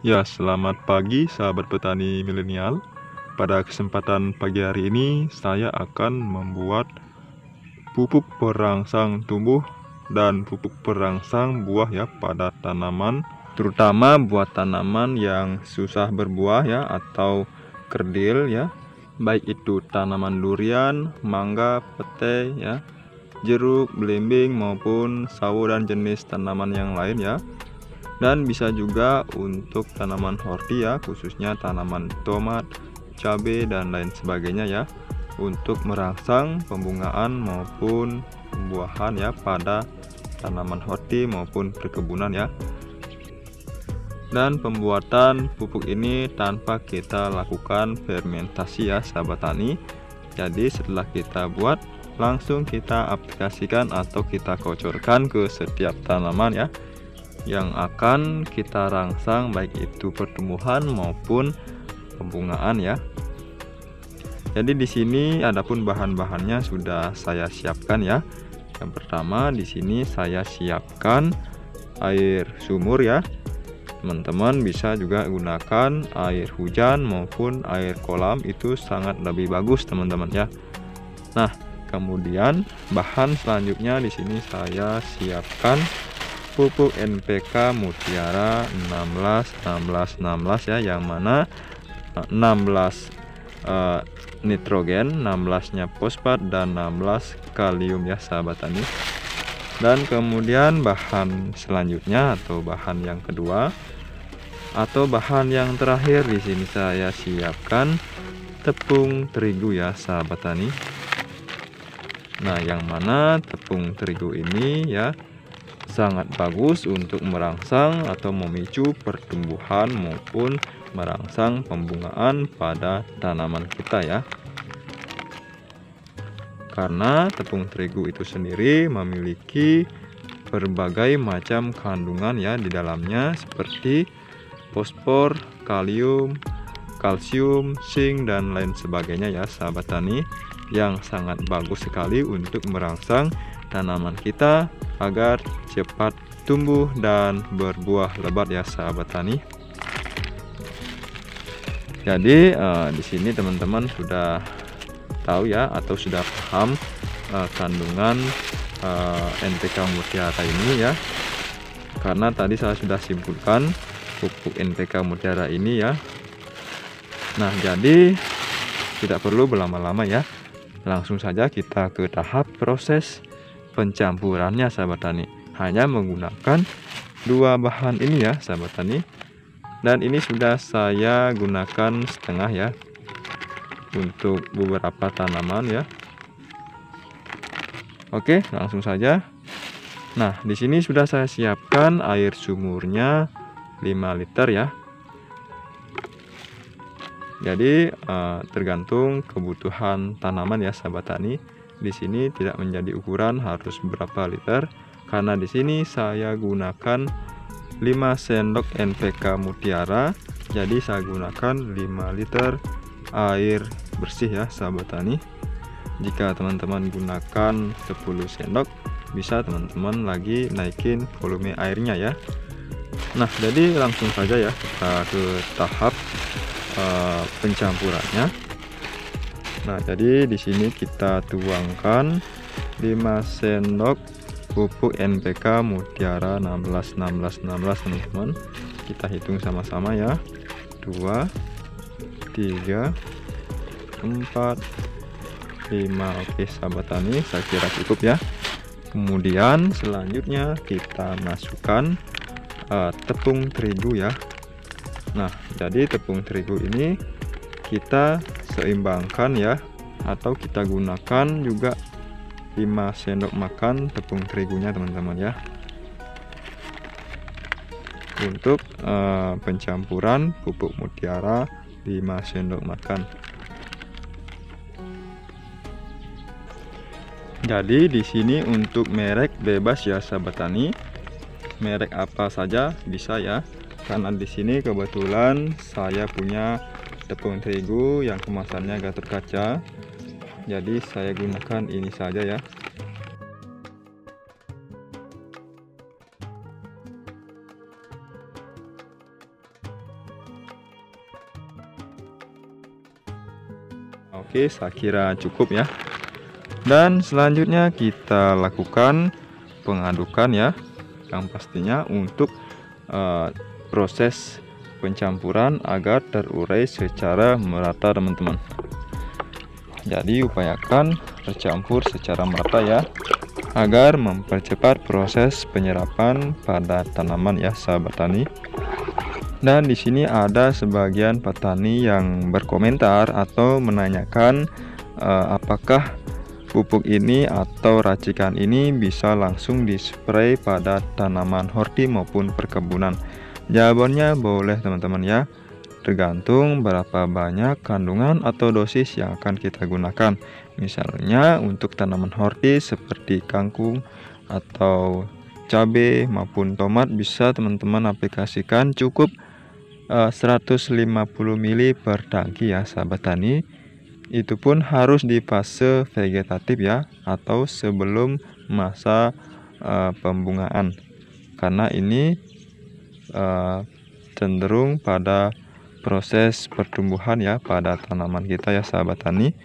Ya, selamat pagi sahabat petani milenial. Pada kesempatan pagi hari ini, saya akan membuat pupuk perangsang tumbuh dan pupuk perangsang buah ya pada tanaman, terutama buat tanaman yang susah berbuah ya atau kerdil ya. Baik itu tanaman durian, mangga, pete ya, jeruk, belimbing maupun sawo dan jenis tanaman yang lain ya. Dan bisa juga untuk tanaman horti ya, khususnya tanaman tomat, cabai dan lain sebagainya ya, untuk merangsang pembungaan maupun pembuahan ya pada tanaman horti maupun perkebunan ya. Dan pembuatan pupuk ini tanpa kita lakukan fermentasi ya sahabat tani. Jadi setelah kita buat, langsung kita aplikasikan atau kita kocorkan ke setiap tanaman ya, yang akan kita rangsang baik itu pertumbuhan maupun pembungaan ya. Jadi di sini adapun bahan-bahannya sudah saya siapkan ya. Yang pertama di sini saya siapkan air sumur ya. Teman-teman bisa juga gunakan air hujan maupun air kolam, itu sangat lebih bagus teman-teman ya. Nah, kemudian bahan selanjutnya di sini saya siapkan pupuk NPK Mutiara 16 ya, yang mana 16 nitrogen, 16-nya fosfat dan 16 kalium ya sahabat tani. Dan kemudian bahan selanjutnya atau bahan yang kedua atau bahan yang terakhir di sini saya siapkan tepung terigu ya sahabat tani. Nah, yang mana tepung terigu ini ya sangat bagus untuk merangsang atau memicu pertumbuhan maupun merangsang pembungaan pada tanaman kita ya. Karena tepung terigu itu sendiri memiliki berbagai macam kandungan ya di dalamnya, seperti fosfor, kalium, kalsium, zinc dan lain sebagainya ya sahabat tani, yang sangat bagus sekali untuk merangsang tanaman kita agar cepat tumbuh dan berbuah lebat ya sahabat tani. Jadi di sini teman-teman sudah tahu ya atau sudah paham kandungan NPK Mutiara ini ya. Karena tadi saya sudah simpulkan pupuk NPK Mutiara ini ya. Nah, jadi tidak perlu berlama-lama ya. Langsung saja kita ke tahap proses pencampurannya sahabat tani. Hanya menggunakan dua bahan ini ya sahabat tani. Dan ini sudah saya gunakan setengah ya untuk beberapa tanaman ya. Oke, langsung saja. Nah, di sini sudah saya siapkan air sumurnya 5 liter ya. Jadi tergantung kebutuhan tanaman ya sahabat tani. Di sini tidak menjadi ukuran harus berapa liter, karena di sini saya gunakan 5 sendok NPK Mutiara. Jadi saya gunakan 5 liter air bersih ya sahabat tani. Jika teman-teman gunakan 10 sendok, bisa teman-teman lagi naikin volume airnya ya. Nah, jadi langsung saja ya kita ke tahap pencampurannya. Nah, jadi di sini kita tuangkan 5 sendok pupuk NPK Mutiara 16 teman-teman. Kita hitung sama-sama ya. 2 3 4 5. Oke sahabat tani, saya kira cukup ya. Kemudian selanjutnya kita masukkan tepung terigu ya. Nah, jadi tepung terigu ini kita seimbangkan ya, atau kita gunakan juga 5 sendok makan tepung terigunya teman-teman ya, untuk pencampuran pupuk Mutiara 5 sendok makan. Jadi di sini untuk merek bebas ya sahabat tani, merek apa saja bisa ya. Karena di sini kebetulan saya punya tepung terigu yang kemasannya Gatot Kaca, jadi saya gunakan ini saja ya. Oke, saya kira cukup ya. Dan selanjutnya kita lakukan pengadukan ya, yang pastinya untuk proses pencampuran agar terurai secara merata teman-teman. Jadi upayakan tercampur secara merata ya, agar mempercepat proses penyerapan pada tanaman ya sahabat tani. Dan di sini ada sebagian petani yang berkomentar atau menanyakan apakah pupuk ini atau racikan ini bisa langsung dispray pada tanaman horti maupun perkebunan. Jawabannya boleh teman-teman ya, tergantung berapa banyak kandungan atau dosis yang akan kita gunakan. Misalnya untuk tanaman horti seperti kangkung atau cabai maupun tomat, bisa teman-teman aplikasikan cukup 150 ml per tangki ya sahabat tani. Itu pun harus di fase vegetatif ya, atau sebelum masa pembungaan, karena ini cenderung pada proses pertumbuhan ya pada tanaman kita ya sahabat tani.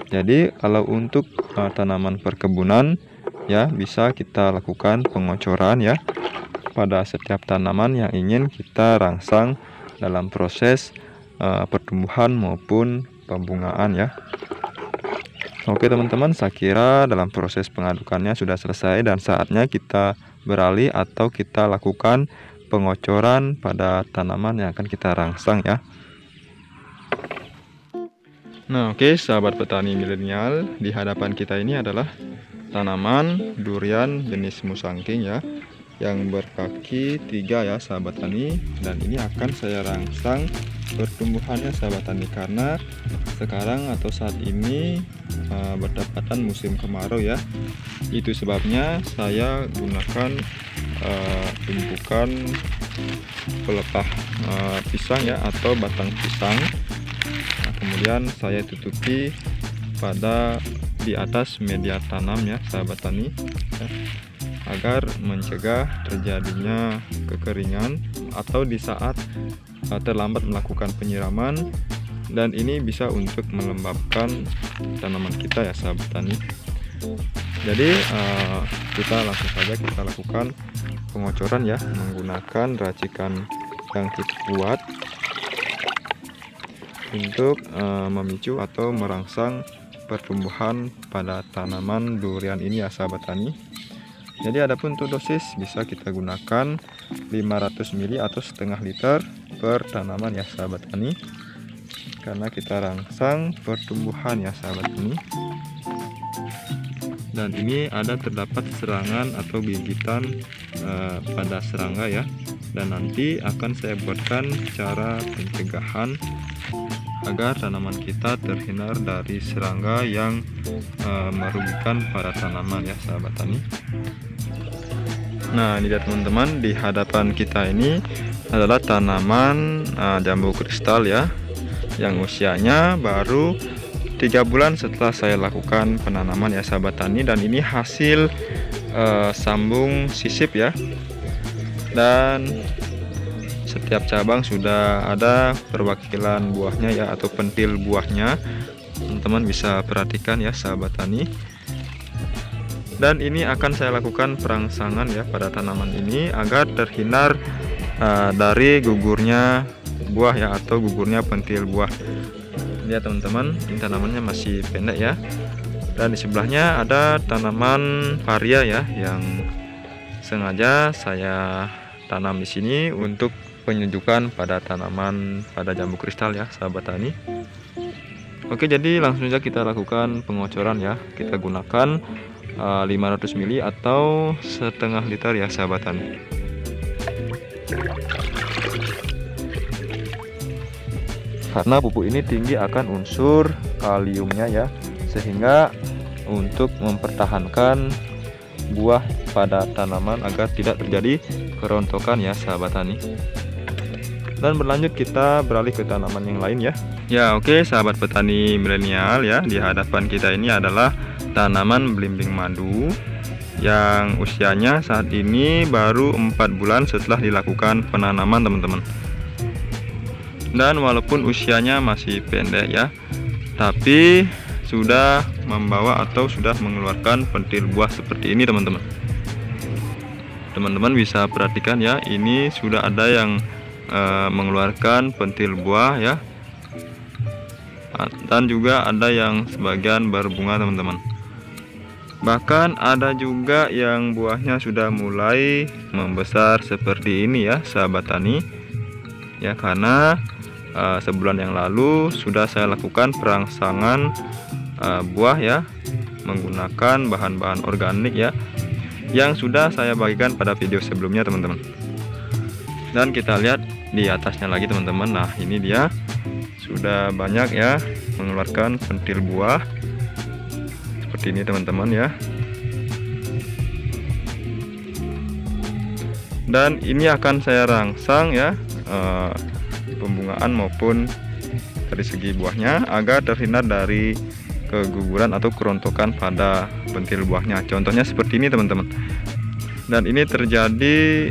Jadi kalau untuk tanaman perkebunan ya, bisa kita lakukan pengocoran ya pada setiap tanaman yang ingin kita rangsang dalam proses pertumbuhan maupun pembungaan ya. Oke teman-teman, saya kira dalam proses pengadukannya sudah selesai dan saatnya kita beralih atau kita lakukan pengocoran pada tanaman yang akan kita rangsang ya. Nah oke sahabat petani milenial, di hadapan kita ini adalah tanaman durian jenis musangking ya, yang berkaki 3 ya sahabat tani. Dan ini akan saya rangsang pertumbuhannya sahabat tani, karena sekarang atau saat ini berdapatan musim kemarau ya. Itu sebabnya saya gunakan tumpukan pelepah pisang ya, atau batang pisang. Nah, kemudian saya tutupi pada di atas media tanam ya sahabat tani ya, agar mencegah terjadinya kekeringan atau di saat terlambat melakukan penyiraman, dan ini bisa untuk melembabkan tanaman kita ya sahabat tani. Jadi kita langsung saja kita lakukan pengocoran ya menggunakan racikan yang kita buat untuk memicu atau merangsang pertumbuhan pada tanaman durian ini ya sahabat tani. Jadi adapun untuk dosis bisa kita gunakan 500 ml atau setengah liter per tanaman ya sahabat tani, karena kita rangsang pertumbuhan ya sahabat tani. Dan ini ada terdapat serangan atau gigitan pada serangga ya, dan nanti akan saya buatkan cara pencegahan agar tanaman kita terhindar dari serangga yang merugikan pada tanaman ya sahabat tani. Nah ini dia teman-teman, di hadapan kita ini adalah tanaman jambu kristal ya, yang usianya baru 3 bulan setelah saya lakukan penanaman ya sahabat tani. Dan ini hasil sambung sisip ya, dan setiap cabang sudah ada perwakilan buahnya ya, atau pentil buahnya. Teman-teman bisa perhatikan ya sahabat tani. Dan ini akan saya lakukan perangsangan ya pada tanaman ini agar terhindar dari gugurnya buah ya, atau gugurnya pentil buah. Lihat teman-teman, ini tanamannya masih pendek ya. Dan di sebelahnya ada tanaman varia ya, yang sengaja saya tanam di sini untuk penyejukan pada tanaman pada jambu kristal ya sahabat tani. Oke, jadi langsung saja kita lakukan pengocoran ya. Kita gunakan 500 ml atau setengah liter ya sahabat tani. Karena pupuk ini tinggi akan unsur kaliumnya ya, sehingga untuk mempertahankan buah pada tanaman agar tidak terjadi kerontokan ya sahabat tani. Dan berlanjut kita beralih ke tanaman yang lain ya. Ya oke sahabat petani milenial ya, di hadapan kita ini adalah tanaman belimbing madu yang usianya saat ini baru 4 bulan setelah dilakukan penanaman teman-teman. Dan walaupun usianya masih pendek ya, tapi sudah membawa atau sudah mengeluarkan pentil buah seperti ini teman-teman. Teman-teman bisa perhatikan ya, ini sudah ada yang mengeluarkan pentil buah ya, dan juga ada yang sebagian berbunga teman-teman. Bahkan ada juga yang buahnya sudah mulai membesar seperti ini ya sahabat tani ya, karena sebulan yang lalu sudah saya lakukan perangsangan buah ya menggunakan bahan-bahan organik ya, yang sudah saya bagikan pada video sebelumnya teman-teman. Dan kita lihat di atasnya lagi teman-teman. Nah ini dia sudah banyak ya mengeluarkan pentil buah seperti ini teman-teman ya. Dan ini akan saya rangsang ya pembungaan maupun dari segi buahnya agar terhindar dari keguguran atau kerontokan pada pentil buahnya. Contohnya seperti ini teman-teman. Dan ini terjadi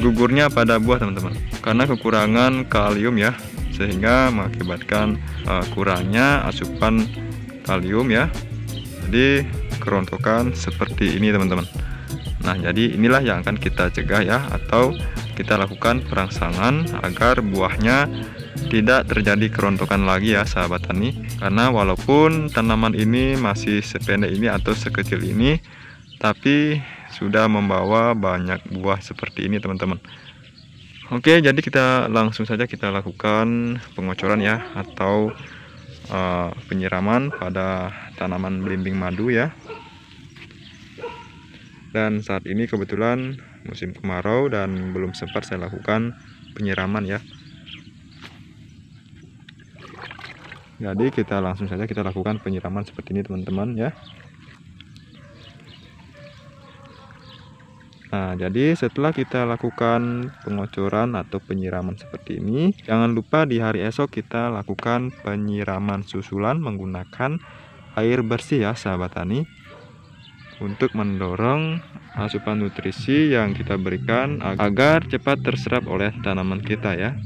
gugurnya pada buah teman-teman karena kekurangan kalium ya, sehingga mengakibatkan kurangnya asupan kalium ya. Jadi kerontokan seperti ini teman-teman. Nah jadi inilah yang akan kita cegah ya, atau kita lakukan perangsangan agar buahnya tidak terjadi kerontokan lagi ya sahabat tani. Karena walaupun tanaman ini masih sependek ini atau sekecil ini, tapi sudah membawa banyak buah seperti ini teman-teman. Oke, jadi kita langsung saja kita lakukan pengocoran ya, atau penyiraman pada tanaman belimbing madu ya. Dan saat ini kebetulan musim kemarau dan belum sempat saya lakukan penyiraman ya. Jadi kita langsung saja kita lakukan penyiraman seperti ini teman-teman ya. Nah jadi setelah kita lakukan pengocoran atau penyiraman seperti ini, jangan lupa di hari esok kita lakukan penyiraman susulan menggunakan air bersih ya sahabat tani, untuk mendorong asupan nutrisi yang kita berikan agar cepat terserap oleh tanaman kita ya.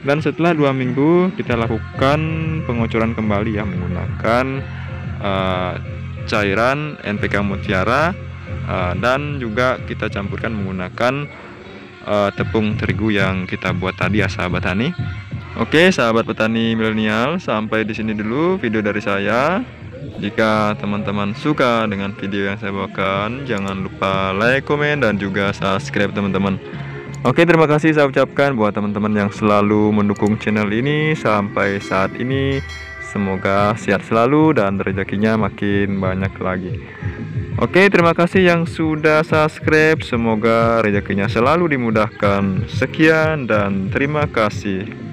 Dan setelah 2 minggu kita lakukan pengocoran kembali ya menggunakan cairan NPK Mutiara, dan juga kita campurkan menggunakan tepung terigu yang kita buat tadi ya sahabat tani. Oke sahabat petani milenial, sampai di sini dulu video dari saya. Jika teman-teman suka dengan video yang saya bawakan, jangan lupa like, komen, dan juga subscribe teman-teman. Oke, terima kasih saya ucapkan buat teman-teman yang selalu mendukung channel ini sampai saat ini. Semoga sehat selalu dan rezekinya makin banyak lagi. Oke, terima kasih yang sudah subscribe. Semoga rezekinya selalu dimudahkan. Sekian dan terima kasih.